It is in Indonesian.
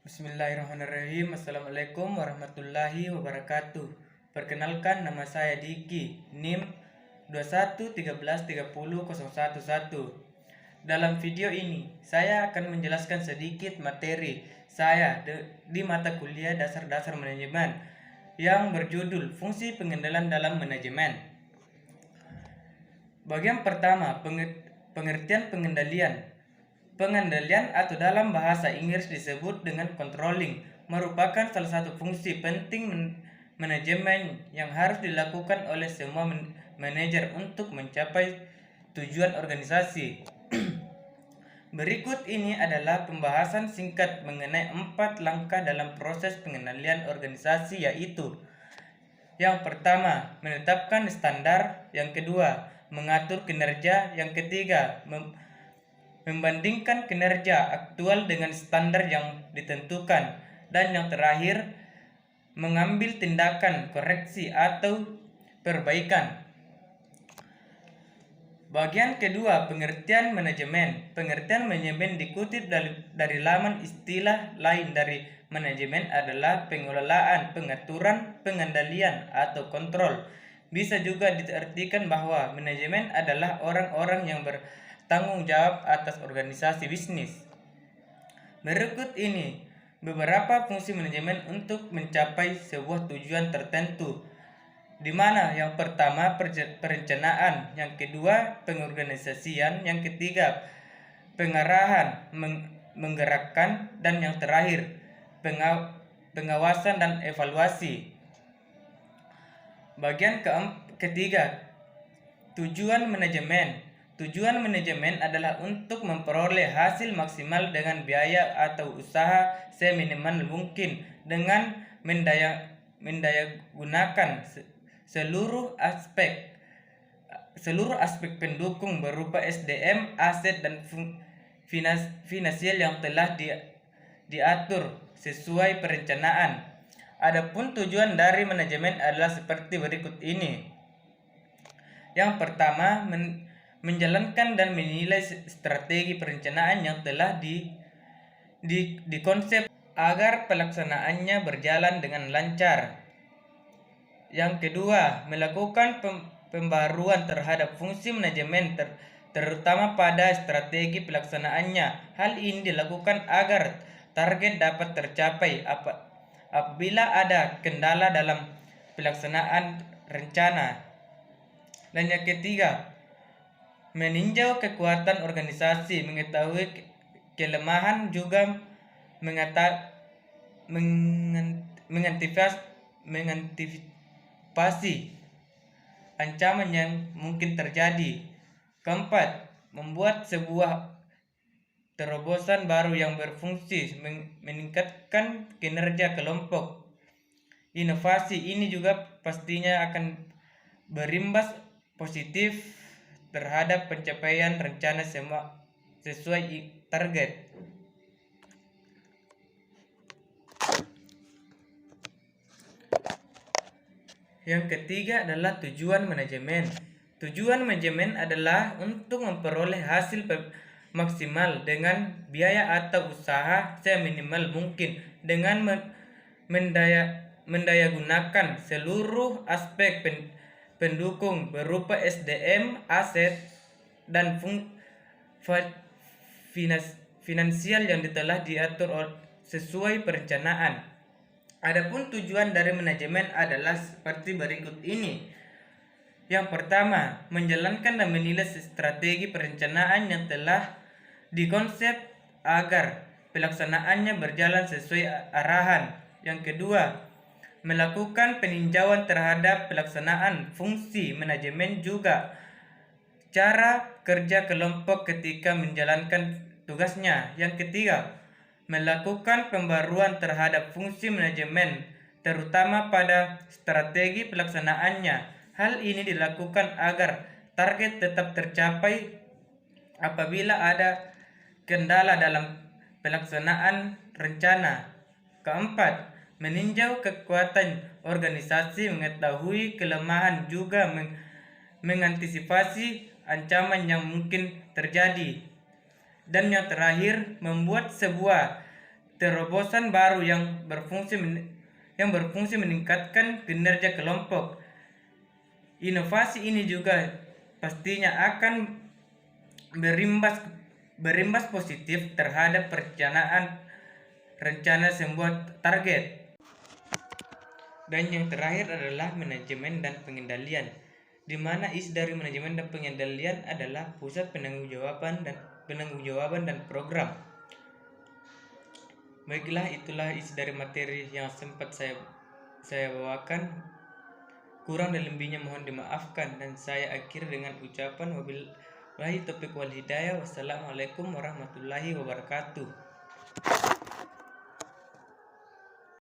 Bismillahirrahmanirrahim. Assalamualaikum warahmatullahi wabarakatuh. Perkenalkan, nama saya Diki, NIM 2113300111. Dalam video ini, saya akan menjelaskan sedikit materi saya di mata kuliah dasar-dasar manajemen yang berjudul Fungsi Pengendalian dalam Manajemen. Bagian pertama, pengertian pengendalian. Pengendalian atau dalam bahasa Inggris disebut dengan controlling merupakan salah satu fungsi penting manajemen yang harus dilakukan oleh semua manajer untuk mencapai tujuan organisasi. Berikut ini adalah pembahasan singkat mengenai 4 langkah dalam proses pengendalian organisasi, yaitu: yang pertama, menetapkan standar; yang kedua, mengatur kinerja; yang ketiga, membandingkan kinerja aktual dengan standar yang ditentukan; dan yang terakhir, mengambil tindakan koreksi atau perbaikan. Bagian kedua, pengertian manajemen. Pengertian manajemen dikutip dari laman. Istilah lain dari manajemen adalah pengelolaan, pengaturan, pengendalian, atau kontrol. Bisa juga diartikan bahwa manajemen adalah orang-orang yang bertanggung jawab atas organisasi bisnis. Berikut ini beberapa fungsi manajemen untuk mencapai sebuah tujuan tertentu, di mana yang pertama perencanaan, yang kedua pengorganisasian, yang ketiga pengarahan, menggerakkan, dan yang terakhir pengawasan dan evaluasi. Bagian ketiga, tujuan manajemen. Tujuan manajemen adalah untuk memperoleh hasil maksimal dengan biaya atau usaha seminimal mungkin dengan mendayagunakan seluruh aspek pendukung berupa SDM, aset, dan finansial yang telah diatur sesuai perencanaan. Adapun tujuan dari manajemen adalah seperti berikut ini. Yang pertama, menjalankan dan menilai strategi perencanaan yang telah dikonsep agar pelaksanaannya berjalan dengan lancar. Yang kedua, melakukan pembaruan terhadap fungsi manajemen terutama pada strategi pelaksanaannya. Hal ini dilakukan agar target dapat tercapai apabila ada kendala dalam pelaksanaan rencana. Dan yang ketiga, meninjau kekuatan organisasi, mengetahui kelemahan, juga mengantisipasi ancaman yang mungkin terjadi. Keempat, membuat sebuah terobosan baru yang berfungsi meningkatkan kinerja kelompok. Inovasi ini juga pastinya akan berimbas positif terhadap pencapaian rencana sesuai target. Yang ketiga adalah tujuan manajemen. Tujuan manajemen adalah untuk memperoleh hasil maksimal dengan biaya atau usaha seminimal mungkin dengan mendayagunakan seluruh aspek pendukung berupa SDM, aset, dan finansial yang telah diatur sesuai perencanaan. Adapun tujuan dari manajemen adalah seperti berikut ini. Yang pertama, menjalankan dan menilai strategi perencanaan yang telah dikonsep agar pelaksanaannya berjalan sesuai arahan. Yang kedua, melakukan peninjauan terhadap pelaksanaan fungsi manajemen, juga cara kerja kelompok ketika menjalankan tugasnya. Yang ketiga, melakukan pembaruan terhadap fungsi manajemen terutama pada strategi pelaksanaannya. Hal ini dilakukan agar target tetap tercapai apabila ada kendala dalam pelaksanaan rencana. Keempat, meninjau kekuatan organisasi, mengetahui kelemahan, juga mengantisipasi ancaman yang mungkin terjadi. Dan yang terakhir, membuat sebuah terobosan baru yang berfungsi meningkatkan kinerja kelompok. Inovasi ini juga pastinya akan berimbas positif terhadap rencana sebuah target. Dan yang terakhir adalah manajemen dan pengendalian, di mana isi dari manajemen dan pengendalian adalah pusat penanggung-jawaban dan program. Baiklah, itulah isi dari materi yang sempat saya bawakan. Kurang dan lebihnya mohon dimaafkan, dan saya akhiri dengan ucapan wabillahi taufiq wal hidayah. Wassalamualaikum warahmatullahi wabarakatuh.